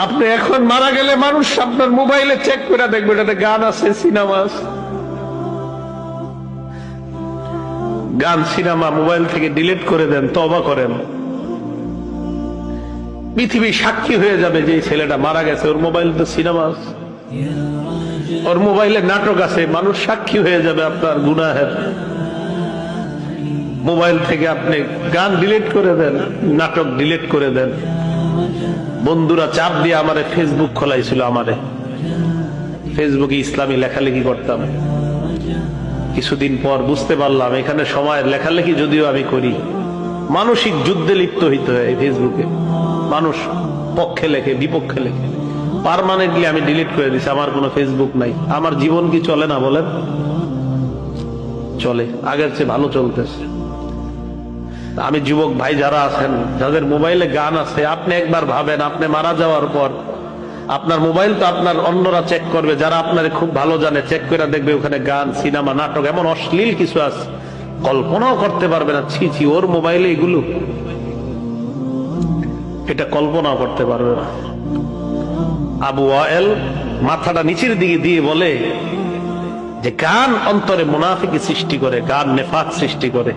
আপনি এখন মারা গেলে মানুষ আপনার মোবাইলে চেক করে দেখবে এটাতে গান আছে, সিনেমা আছে। গান সিনেমা মোবাইল থেকে ডিলিট করে দেন, তওবা করেন। পৃথিবী সাক্ষী হয়ে যাবে যে ছেলেটা মারা গেছে, ওর মোবাইলে তো সিনেমা আছে, ওর মোবাইলে নাটক আছে। মানুষ সাক্ষী হয়ে যাবে আপনার গুনাহের। মোবাইল থেকে আপনি গান ডিলিট করে দেন, নাটক ডিলিট করে দেন। বন্ধুরা চাপ দিয়ে আমারে ফেসবুক খোলাইছিল, আমারে ফেসবুকে ইসলামী লেখালেখি করতাম। কিছুদিন পর বুঝতে পারলাম এখানে সময়ের লেখালেখি যদিও আমি করি, মানসিক যুদ্ধে লিপ্ত হইতে হয় ফেসবুকে। মানুষ পক্ষে লেখে, বিপক্ষে লেখে। পার্মানেন্টলি আমি ডিলিট করে দিছি, আমার কোনো ফেসবুক নাই। আমার জীবন কি চলে না বলেন? চলে, আগের চেয়ে ভালো চলতেছে। আমি যুবক ভাই যারা আছেন, যাদের মোবাইলে গান আছে, আপনি একবার ভাবেন, আপনি মারা যাওয়ার পর আপনার মোবাইল তো আপনার অন্যরা চেক করবে, যারা আপনারে খুব ভালো জানে, চেক করে দেখবে ওখানে গান, সিনেমা, নাটক, এমন অশ্লীল কিছু আছে কল্পনাও করতে পারবে না। ছি ছি, ওর মোবাইলে এগুলো, এটা কল্পনাও করতে পারবে না। আবু ওয়াইল মাথাটা নিচের দিকে দিয়ে বলে যে গান অন্তরে মুনাফিকি সৃষ্টি করে, গান নেফাক সৃষ্টি করে।